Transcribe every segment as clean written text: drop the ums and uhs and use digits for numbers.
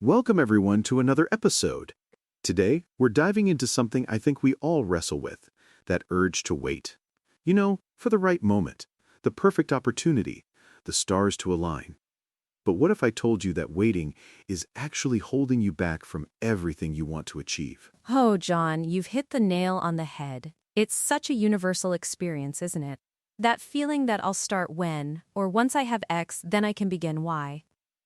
Welcome, everyone, to another episode. Today, we're diving into something I think we all wrestle with, that urge to wait. You know, for the right moment, the perfect opportunity, the stars to align. But what if I told you that waiting is actually holding you back from everything you want to achieve? Oh, John, you've hit the nail on the head. It's such a universal experience, isn't it? That feeling that I'll start when, or once I have X, then I can begin Y.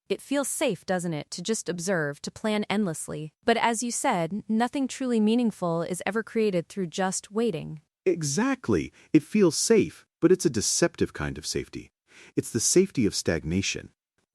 It feels safe, doesn't it, to just observe, to plan endlessly. But as you said, nothing truly meaningful is ever created through just waiting. Exactly. It feels safe, but it's a deceptive kind of safety. It's the safety of stagnation.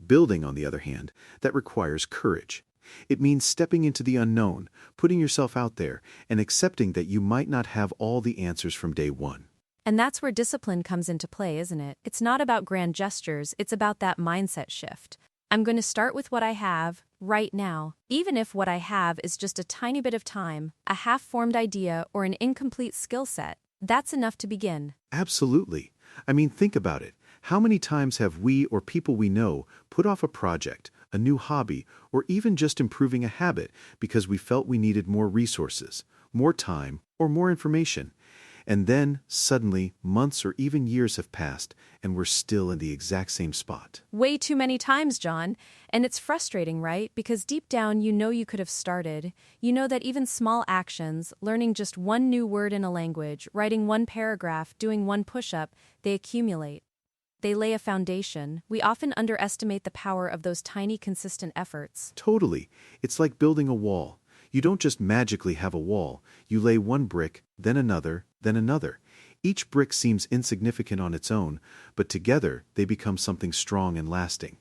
Building, on the other hand, that requires courage. It means stepping into the unknown, putting yourself out there, and accepting that you might not have all the answers from day one. And that's where discipline comes into play, isn't it? It's not about grand gestures, it's about that mindset shift. I'm going to start with what I have, right now, even if what I have is just a tiny bit of time, a half-formed idea, or an incomplete skill set. That's enough to begin. Absolutely. I mean, think about it. How many times have we or people we know put off a project, a new hobby, or even just improving a habit because we felt we needed more resources, more time, or more information? And then, suddenly, months or even years have passed, and we're still in the exact same spot. Way too many times, John. And it's frustrating, right? Because deep down, you know you could have started. You know that even small actions, learning just one new word in a language, writing one paragraph, doing one push-up, they accumulate. They lay a foundation. We often underestimate the power of those tiny, consistent efforts. Totally. It's like building a wall. You don't just magically have a wall. You lay one brick, then another, then another. Each brick seems insignificant on its own, but together they become something strong and lasting.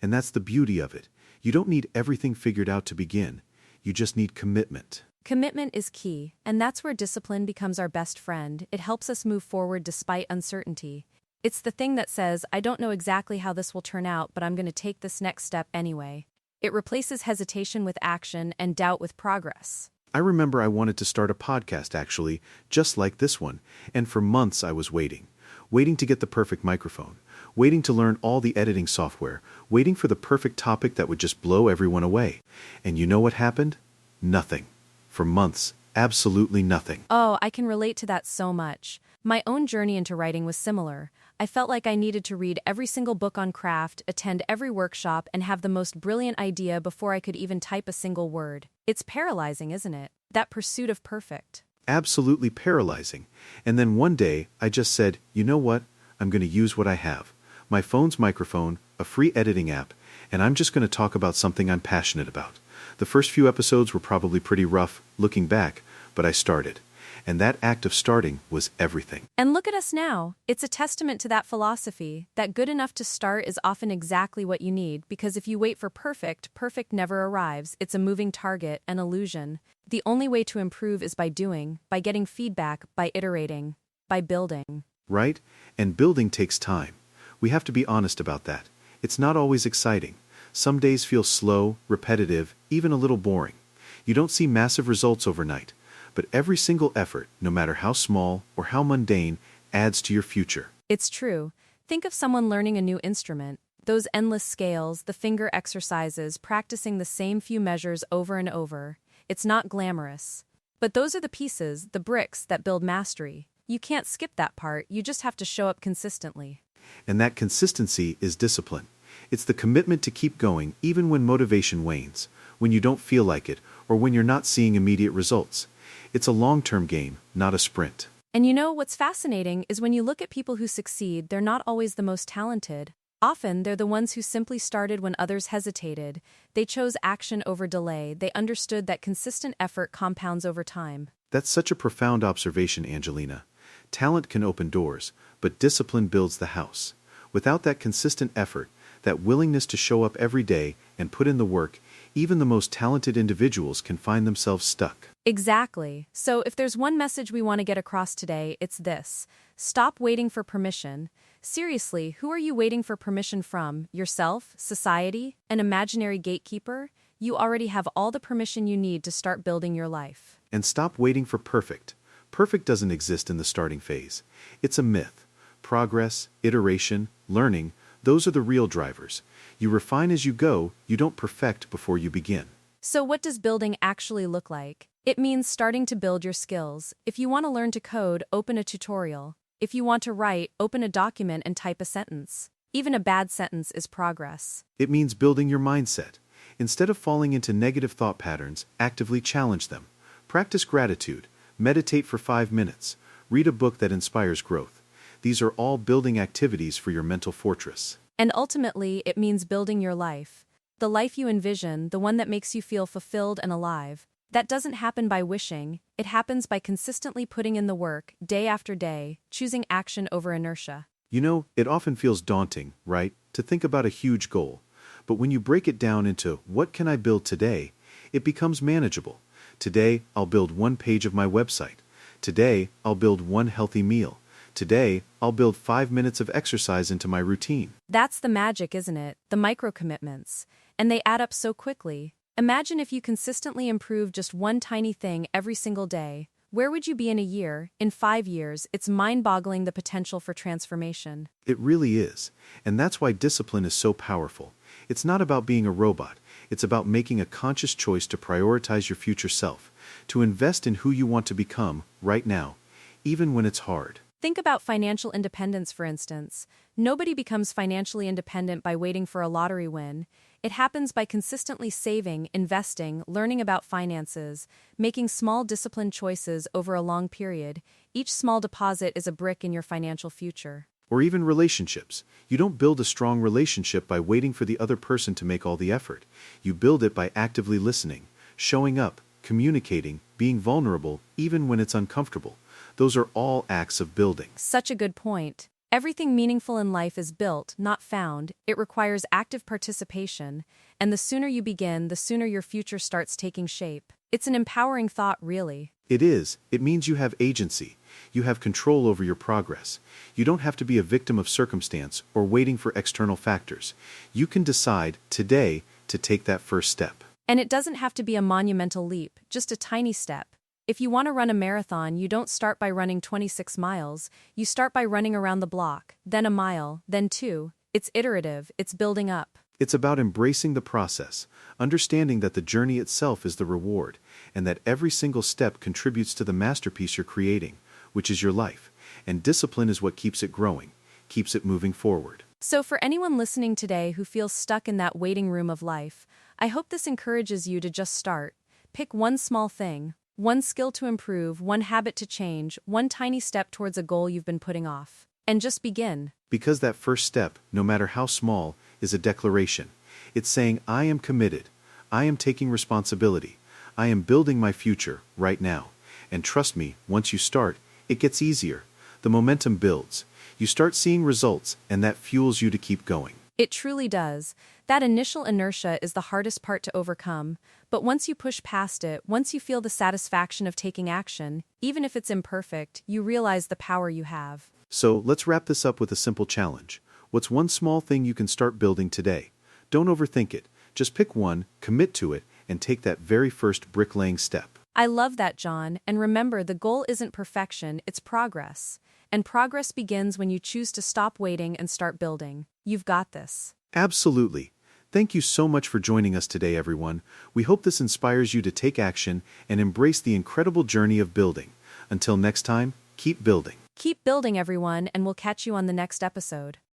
And that's the beauty of it. You don't need everything figured out to begin. You just need commitment. Commitment is key, and that's where discipline becomes our best friend. It helps us move forward despite uncertainty. It's the thing that says, I don't know exactly how this will turn out, but I'm going to take this next step anyway. It replaces hesitation with action and doubt with progress. I remember I wanted to start a podcast, actually, just like this one, and for months I was waiting to get the perfect microphone, waiting to learn all the editing software, waiting for the perfect topic that would just blow everyone away. And you know what happened? Nothing. For months, absolutely nothing. Oh, I can relate to that so much. My own journey into writing was similar. I felt like I needed to read every single book on craft, attend every workshop, and have the most brilliant idea before I could even type a single word. It's paralyzing, isn't it? That pursuit of perfect. Absolutely paralyzing. And then one day, I just said, you know what? I'm going to use what I have. My phone's microphone, a free editing app, and I'm just going to talk about something I'm passionate about. The first few episodes were probably pretty rough, looking back, but I started. And that act of starting was everything. And look at us now. It's a testament to that philosophy, that good enough to start is often exactly what you need, because if you wait for perfect, perfect never arrives. It's a moving target, an illusion. The only way to improve is by doing, by getting feedback, by iterating, by building. Right? And building takes time. We have to be honest about that. It's not always exciting. Some days feel slow, repetitive, even a little boring. You don't see massive results overnight. But every single effort, no matter how small or how mundane, adds to your future. It's true. Think of someone learning a new instrument. Those endless scales, the finger exercises, practicing the same few measures over and over. It's not glamorous. But those are the pieces, the bricks that build mastery. You can't skip that part, you just have to show up consistently. And that consistency is discipline. It's the commitment to keep going even when motivation wanes, when you don't feel like it, or when you're not seeing immediate results. It's a long-term game, not a sprint. And you know what's fascinating is when you look at people who succeed, they're not always the most talented. Often, they're the ones who simply started when others hesitated. They chose action over delay. They understood that consistent effort compounds over time. That's such a profound observation, Angelina. Talent can open doors, but discipline builds the house. Without that consistent effort, that willingness to show up every day and put in the work, even the most talented individuals can find themselves stuck. Exactly. So if there's one message we want to get across today, it's this. Stop waiting for permission. Seriously, who are you waiting for permission from? Yourself? Society? An imaginary gatekeeper? You already have all the permission you need to start building your life. And stop waiting for perfect. Perfect doesn't exist in the starting phase. It's a myth. Progress, iteration, learning, those are the real drivers. You refine as you go, you don't perfect before you begin. So what does building actually look like? It means starting to build your skills. If you want to learn to code, open a tutorial. If you want to write, open a document and type a sentence. Even a bad sentence is progress. It means building your mindset. Instead of falling into negative thought patterns, actively challenge them. Practice gratitude. Meditate for 5 minutes. Read a book that inspires growth. These are all building activities for your mental fortress. And ultimately, it means building your life. The life you envision, the one that makes you feel fulfilled and alive. That doesn't happen by wishing, it happens by consistently putting in the work, day after day, choosing action over inertia. You know, it often feels daunting, right, to think about a huge goal. But when you break it down into what can I build today, it becomes manageable. Today, I'll build 1 page of my website. Today, I'll build 1 healthy meal. Today, I'll build 5 minutes of exercise into my routine. That's the magic, isn't it? The micro-commitments. And they add up so quickly. Imagine if you consistently improve just one tiny thing every single day. Where would you be in a year, in 5 years? It's mind-boggling the potential for transformation. It really is. And that's why discipline is so powerful. It's not about being a robot. It's about making a conscious choice to prioritize your future self, to invest in who you want to become right now, even when it's hard. Think about financial independence, for instance. Nobody becomes financially independent by waiting for a lottery win. It happens by consistently saving, investing, learning about finances, making small disciplined choices over a long period. Each small deposit is a brick in your financial future. Or even relationships. You don't build a strong relationship by waiting for the other person to make all the effort. You build it by actively listening, showing up, communicating, being vulnerable, even when it's uncomfortable. Those are all acts of building. Such a good point. Everything meaningful in life is built, not found. It requires active participation, and the sooner you begin, the sooner your future starts taking shape. It's an empowering thought, really. It is. It means you have agency. You have control over your progress. You don't have to be a victim of circumstance or waiting for external factors. You can decide today to take that first step. And it doesn't have to be a monumental leap, just a tiny step. If you want to run a marathon, you don't start by running 26 miles. You start by running around the block, then a mile, then 2. It's iterative, it's building up. It's about embracing the process, understanding that the journey itself is the reward, and that every single step contributes to the masterpiece you're creating, which is your life. And discipline is what keeps it growing, keeps it moving forward. So for anyone listening today who feels stuck in that waiting room of life, I hope this encourages you to just start. Pick one small thing. One skill to improve, one habit to change, one tiny step towards a goal you've been putting off. And just begin. Because that first step, no matter how small, is a declaration. It's saying, I am committed. I am taking responsibility. I am building my future right now. And trust me, once you start, it gets easier. The momentum builds. You start seeing results, and that fuels you to keep going. It truly does. That initial inertia is the hardest part to overcome, but once you push past it, once you feel the satisfaction of taking action, even if it's imperfect, you realize the power you have. So let's wrap this up with a simple challenge. What's one small thing you can start building today? Don't overthink it. Just pick one, commit to it, and take that very first bricklaying step. I love that, John, and remember, the goal isn't perfection, it's progress. And progress begins when you choose to stop waiting and start building. You've got this. Absolutely. Thank you so much for joining us today, everyone. We hope this inspires you to take action and embrace the incredible journey of building. Until next time, keep building. Keep building, everyone, and we'll catch you on the next episode.